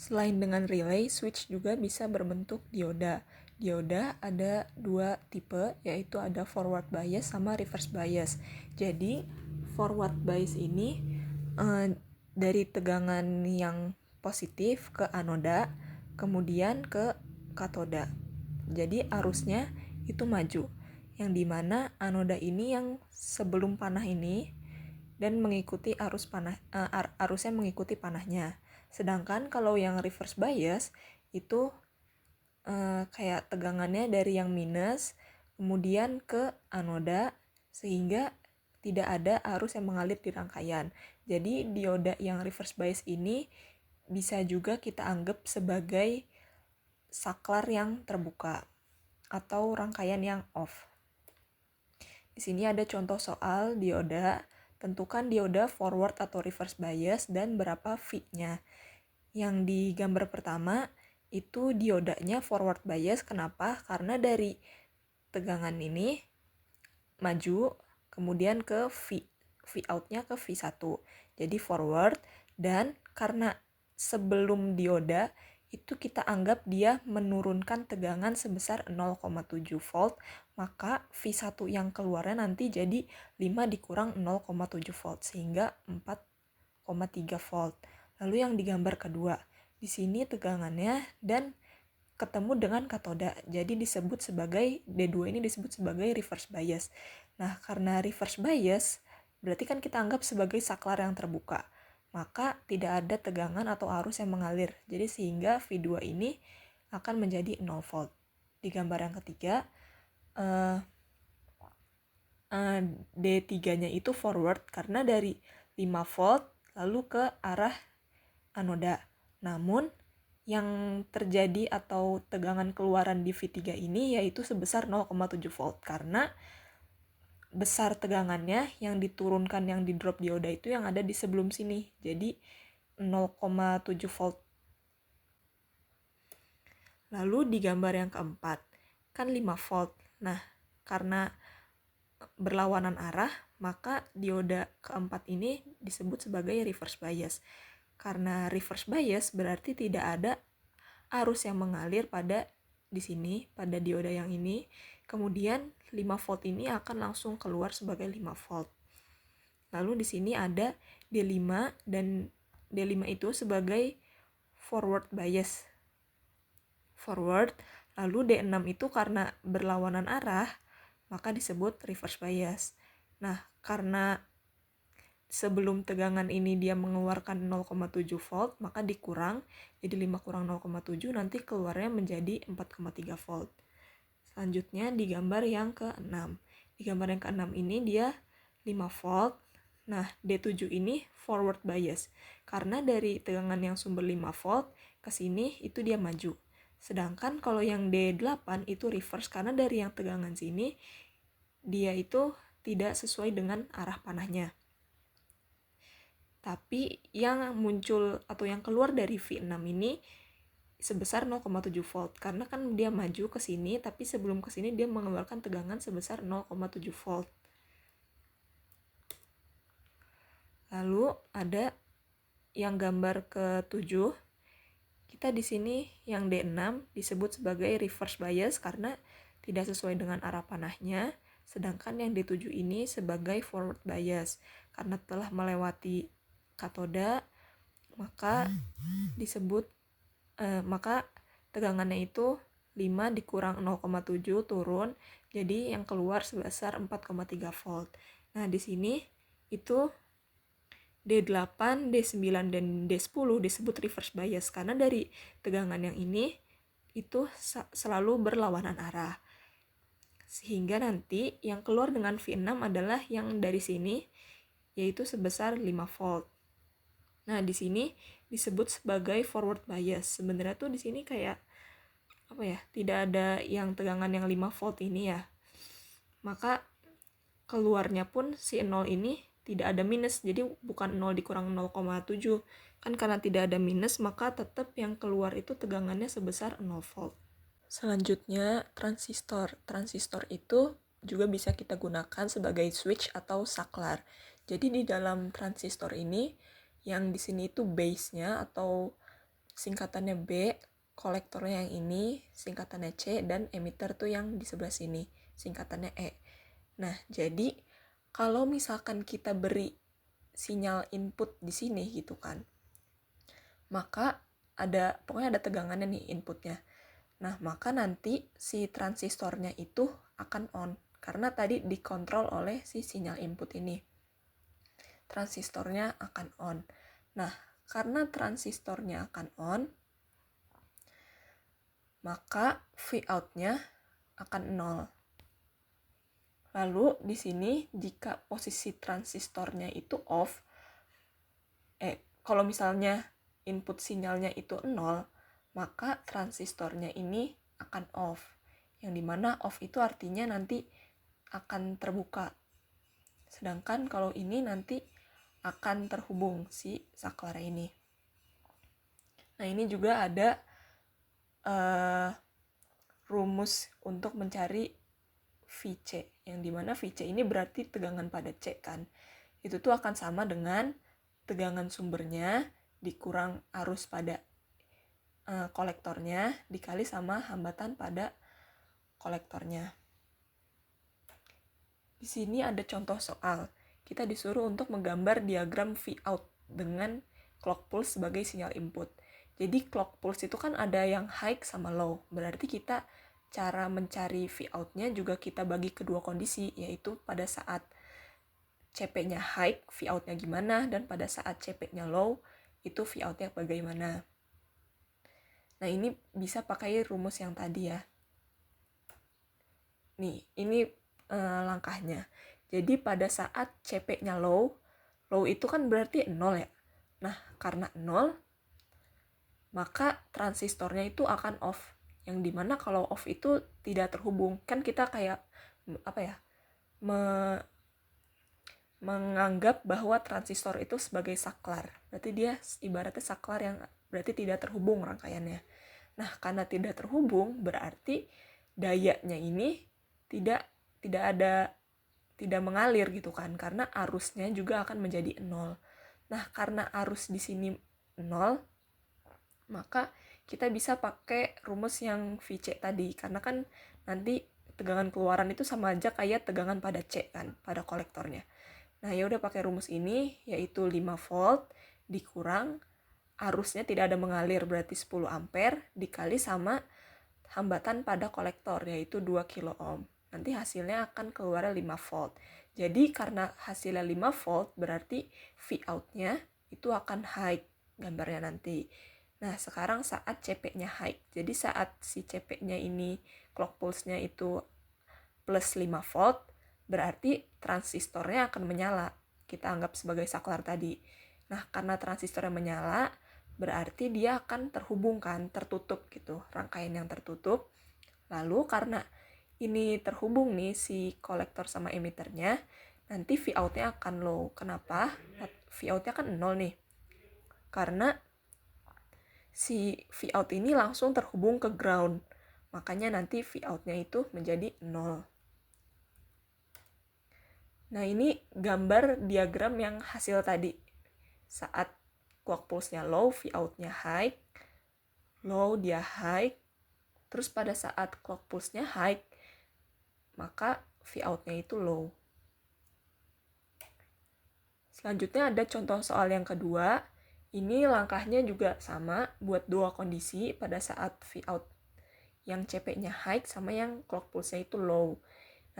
Selain dengan relay, switch juga bisa berbentuk dioda. Dioda ada dua tipe, yaitu ada forward bias sama reverse bias. Jadi forward bias ini dari tegangan yang positif ke anoda, kemudian ke katoda. Jadi arusnya itu maju, yang dimana anoda ini yang sebelum panah ini dan mengikuti arusnya mengikuti panahnya. Sedangkan kalau yang reverse bias itu kayak tegangannya dari yang minus kemudian ke anoda, sehingga tidak ada arus yang mengalir di rangkaian. Jadi dioda yang reverse bias ini bisa juga kita anggap sebagai saklar yang terbuka atau rangkaian yang off. Di sini ada contoh soal dioda. Tentukan dioda forward atau reverse bias dan berapa V-nya. Yang di gambar pertama itu diodanya forward bias. Kenapa? Karena dari tegangan ini maju, kemudian ke V out-nya ke V1. Jadi forward, dan karena sebelum dioda itu kita anggap dia menurunkan tegangan sebesar 0,7 volt, maka V1 yang keluarnya nanti jadi 5 dikurang 0,7 volt sehingga 4,3 volt. Lalu yang di gambar kedua, di sini tegangannya dan ketemu dengan katoda. Jadi disebut sebagai D2 ini disebut sebagai reverse bias. Nah, karena reverse bias berarti kan kita anggap sebagai saklar yang terbuka. Maka tidak ada tegangan atau arus yang mengalir. Jadi sehingga V2 ini akan menjadi 0 volt. Di gambar yang ketiga, D3-nya itu forward karena dari 5 volt lalu ke arah anoda. Namun yang terjadi atau tegangan keluaran di V3 ini yaitu sebesar 0,7 volt karena besar tegangannya yang diturunkan, yang di drop dioda itu yang ada di sebelum sini. Jadi 0,7 volt. Lalu di gambar yang keempat, kan 5 volt. Nah, karena berlawanan arah, maka dioda keempat ini disebut sebagai reverse bias. Karena reverse bias berarti tidak ada arus yang mengalir pada di sini, pada dioda yang ini. Kemudian 5 volt ini akan langsung keluar sebagai 5 volt. Lalu di sini ada D5 dan D5 itu sebagai forward bias. Forward, lalu D6 itu karena berlawanan arah, maka disebut reverse bias. Nah, karena sebelum tegangan ini dia mengeluarkan 0,7 volt, maka dikurang, jadi 5 kurang 0,7, nanti keluarnya menjadi 4,3 volt. Selanjutnya di gambar yang ke-6. Di gambar yang ke-6 ini dia 5 volt. Nah, D7 ini forward bias. Karena dari tegangan yang sumber 5 volt ke sini itu dia maju. Sedangkan kalau yang D8 itu reverse karena dari yang tegangan sini dia itu tidak sesuai dengan arah panahnya. Tapi yang muncul atau yang keluar dari V6 ini sebesar 0,7 volt karena kan dia maju ke sini, tapi sebelum ke sini dia mengeluarkan tegangan sebesar 0,7 volt. Lalu ada yang gambar ke-7. Kita di sini yang D6 disebut sebagai reverse bias karena tidak sesuai dengan arah panahnya, sedangkan yang D7 ini sebagai forward bias karena telah melewati katoda, maka disebut maka tegangannya itu 5 dikurang 0,7 turun, jadi yang keluar sebesar 4,3 volt. Nah, di sini itu D8, D9, dan D10 disebut reverse bias karena dari tegangan yang ini itu selalu berlawanan arah. Sehingga nanti yang keluar dengan V6 adalah yang dari sini, yaitu sebesar 5 volt. Nah, di sini disebut sebagai forward bias. Sebenarnya tuh di sini kayak tidak ada yang tegangan yang 5 volt ini ya. Maka keluarnya pun si 0 ini tidak ada minus. Jadi bukan 0 dikurang 0,7. Kan karena tidak ada minus, maka tetap yang keluar itu tegangannya sebesar 0 volt. Selanjutnya, transistor. Transistor itu juga bisa kita gunakan sebagai switch atau saklar. Jadi di dalam transistor ini, yang di sini itu base-nya atau singkatannya B, kolektornya yang ini, singkatannya C, dan emitter tuh yang di sebelah sini, singkatannya E. Nah, jadi kalau misalkan kita beri sinyal input di sini gitu kan, maka pokoknya ada tegangannya nih inputnya. Nah, maka nanti si transistornya itu akan on, karena tadi dikontrol oleh si sinyal input ini. Transistornya akan on. Nah, karena transistornya akan on, maka Vout-nya akan 0. Lalu di sini jika posisi transistornya itu off, kalau misalnya input sinyalnya itu 0, maka transistornya ini akan off. Yang dimana off itu artinya nanti akan terbuka. Sedangkan kalau ini nanti akan terhubung si saklar ini. Nah, ini juga ada rumus untuk mencari Vc, yang dimana Vc ini berarti tegangan pada C kan. Itu tuh akan sama dengan tegangan sumbernya dikurang arus pada kolektornya dikali sama hambatan pada kolektornya. Di sini ada contoh soal. Kita disuruh untuk menggambar diagram Vout dengan clock pulse sebagai sinyal input. Jadi clock pulse itu kan ada yang high sama low. Berarti kita cara mencari Vout-nya juga kita bagi kedua kondisi, yaitu pada saat CP-nya high, Vout-nya gimana, dan pada saat CP-nya low, itu Vout-nya bagaimana. Nah, ini bisa pakai rumus yang tadi ya. Nih, ini langkahnya. Jadi pada saat CP-nya low itu kan berarti 0 ya. Nah, karena 0, maka transistornya itu akan off. Yang dimana kalau off itu tidak terhubung. Kan kita kayak menganggap bahwa transistor itu sebagai saklar. Berarti dia ibaratnya saklar yang berarti tidak terhubung rangkaiannya. Nah, karena tidak terhubung berarti dayanya ini tidak mengalir gitu kan, karena arusnya juga akan menjadi 0. Nah, karena arus di sini 0, maka kita bisa pakai rumus yang Vc tadi, karena kan nanti tegangan keluaran itu sama aja kayak tegangan pada C kan, pada kolektornya. Nah, ya udah pakai rumus ini, yaitu 5 volt dikurang arusnya tidak ada mengalir berarti 10 ampere dikali sama hambatan pada kolektor yaitu 2 kilo ohm. Nanti hasilnya akan keluar 5 volt. Jadi karena hasilnya 5 volt berarti Vout-nya itu akan high gambarnya nanti. Nah, sekarang saat CP-nya high. Jadi saat si CP-nya ini clock pulse-nya itu plus 5 volt, berarti transistornya akan menyala. Kita anggap sebagai saklar tadi. Nah, karena transistornya menyala, berarti dia akan terhubung kan, tertutup gitu, rangkaian yang tertutup. Lalu karena ini terhubung nih si kolektor sama emitternya, nanti Vout-nya akan low. Kenapa? Vout-nya kan 0 nih. Karena si Vout ini langsung terhubung ke ground. Makanya nanti Vout-nya itu menjadi 0. Nah, ini gambar diagram yang hasil tadi. Saat clock pulse-nya low, Vout-nya high. Low dia high. Terus pada saat clock pulse-nya high, maka Vout-nya itu low. Selanjutnya ada contoh soal yang kedua. Ini langkahnya juga sama buat dua kondisi pada saat Vout yang CP-nya high sama yang clock pulse-nya itu low.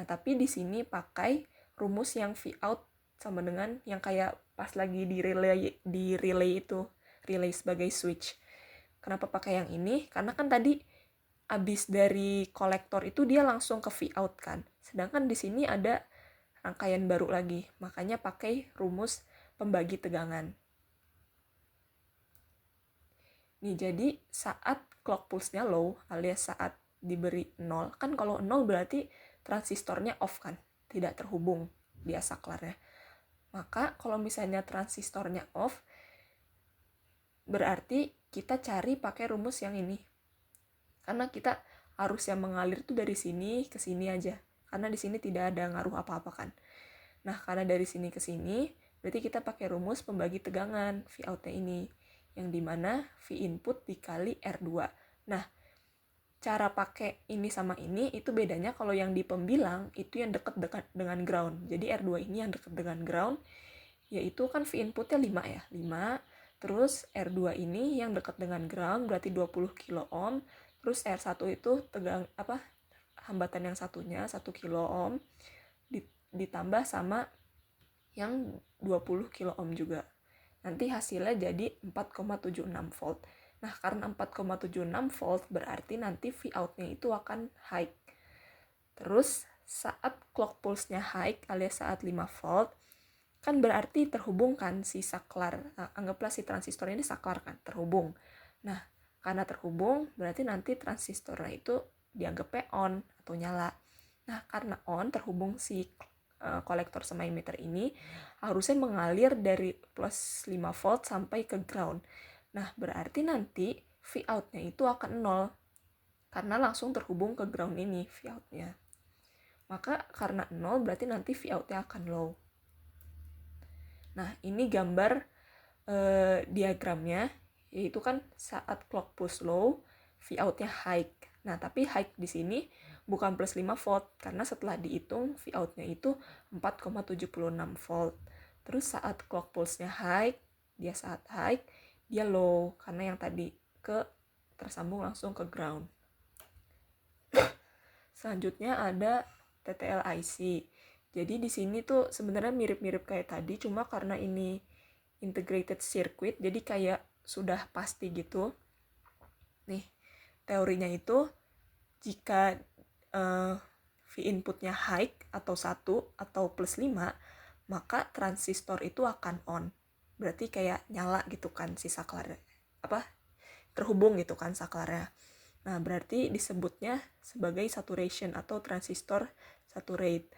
Nah, tapi di sini pakai rumus yang Vout sama dengan yang kayak pas lagi di relay itu, relay sebagai switch. Kenapa pakai yang ini? Karena kan tadi abis dari kolektor itu dia langsung ke Vout kan. Sedangkan di sini ada rangkaian baru lagi. Makanya pakai rumus pembagi tegangan. Nih, jadi saat clock pulse-nya low alias saat diberi 0, kan kalau 0 berarti transistornya off kan, tidak terhubung dia saklarnya. Maka kalau misalnya transistornya off, berarti kita cari pakai rumus yang ini. Karena kita arus yang mengalir tuh dari sini ke sini aja. Karena di sini tidak ada ngaruh apa-apa kan. Nah, karena dari sini ke sini, berarti kita pakai rumus pembagi tegangan Vout-nya ini. yang dimana V input dikali R2. Nah, cara pakai ini sama ini itu bedanya kalau yang di pembilang itu yang dekat dengan ground. Jadi R2 ini yang dekat dengan ground, yaitu kan V inputnya 5 ya, 5. Terus R2 ini yang dekat dengan ground berarti 20 kilo ohm. Terus R1 itu hambatan yang satunya 1 kilo ohm ditambah sama yang 20 kilo ohm juga. Nanti hasilnya jadi 4,76 volt. Nah, karena 4,76 volt berarti nanti V out-nya itu akan high. Terus saat clock pulse-nya high alias saat 5 volt, kan berarti terhubung kan si saklar. Nah, anggaplah si transistor ini saklar kan, terhubung. Nah, karena terhubung berarti nanti transistornya itu dianggapnya on atau nyala. Nah, karena on terhubung si kolektor sama emitter ini harusnya mengalir dari plus 5 volt sampai ke ground. Nah, berarti nanti V out-nya itu akan 0 karena langsung terhubung ke ground ini V out-nya. Maka karena 0 berarti nanti V out-nya akan low. Nah, ini gambar diagramnya, yaitu kan saat clock pulse low, V out-nya high. Nah, tapi high di sini bukan plus 5 volt, karena setelah dihitung V out-nya itu 4,76 volt. Terus saat clock pulse-nya high, dia low, karena yang tadi tersambung langsung ke ground. Selanjutnya ada TTL IC. Jadi di sini tuh sebenarnya mirip-mirip kayak tadi, cuma karena ini integrated circuit, jadi kayak sudah pasti gitu. Nih, teorinya itu jika V inputnya high atau 1 atau plus 5, maka transistor itu akan on. Berarti kayak nyala gitu kan si saklar, terhubung gitu kan saklarnya. Nah, berarti disebutnya sebagai saturation atau transistor saturate.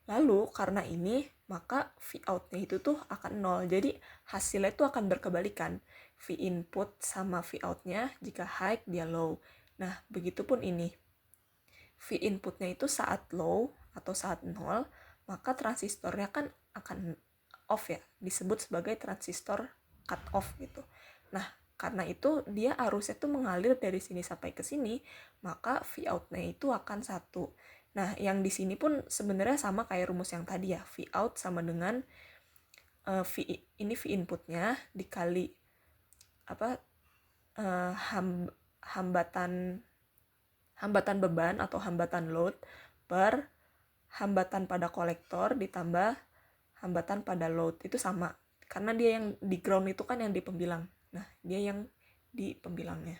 Lalu karena ini, maka V out-nya itu tuh akan 0. Jadi hasilnya itu akan berkebalikan. V input sama V out-nya jika high dia low. Nah, begitupun ini. V inputnya itu saat low atau saat 0, maka transistornya kan akan off ya. Disebut sebagai transistor cut off gitu. Nah, karena itu dia arusnya tuh mengalir dari sini sampai ke sini, maka V out-nya itu akan 1. Nah, yang di sini pun sebenarnya sama kayak rumus yang tadi ya. V out sama dengan V inputnya dikali hambatan beban atau hambatan load per hambatan pada kolektor ditambah hambatan pada load. Itu sama. Karena dia yang di ground itu kan yang di pembilang. Nah, dia yang di pembilangnya.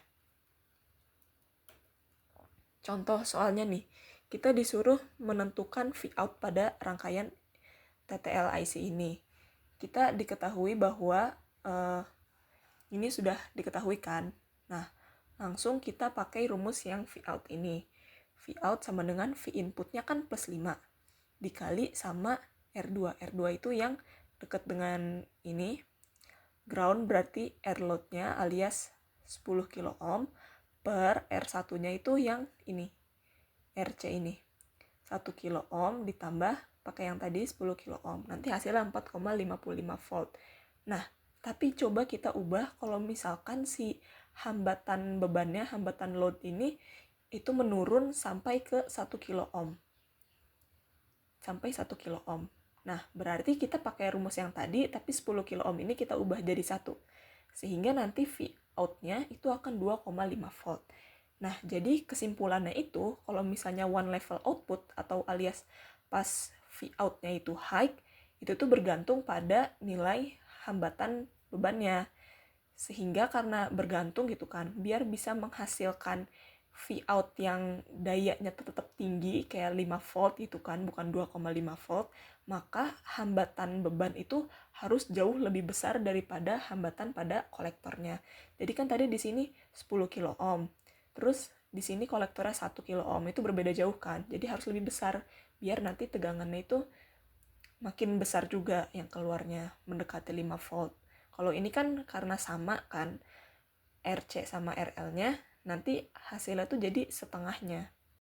Contoh soalnya nih, kita disuruh menentukan V out pada rangkaian TTL IC ini. Kita diketahui bahwa ini sudah diketahui kan. Nah, langsung kita pakai rumus yang V out ini. V out sama dengan V inputnya kan plus 5 dikali sama R2. R2 itu yang dekat dengan ini. Ground berarti R load-nya alias 10 kilo ohm per R1-nya itu yang ini. RC ini. 1 kilo ohm ditambah pakai yang tadi 10 kilo ohm. Nanti hasilnya 4,55 volt. Nah, tapi coba kita ubah kalau misalkan si hambatan bebannya, hambatan load ini itu menurun sampai ke 1 kilo ohm. Sampai 1 kilo ohm. Nah, berarti kita pakai rumus yang tadi, tapi 10 kilo ohm ini kita ubah jadi 1. Sehingga nanti V out-nya itu akan 2,5 volt. Nah, jadi kesimpulannya itu, kalau misalnya one level output atau alias pas V out-nya itu high, itu tuh bergantung pada nilai hambatan bebannya. Sehingga karena bergantung gitu kan, biar bisa menghasilkan V out yang dayanya tetap tinggi kayak 5 volt gitu kan, bukan 2,5 volt, maka hambatan beban itu harus jauh lebih besar daripada hambatan pada kolektornya. Jadi kan tadi di sini 10 kilo ohm. Terus di sini kolektornya 1 kilo ohm, itu berbeda jauh kan. Jadi harus lebih besar biar nanti tegangannya itu makin besar juga yang keluarnya, mendekati 5 volt. Kalau ini kan karena sama kan RC sama RL-nya, nanti hasilnya tuh jadi setengahnya.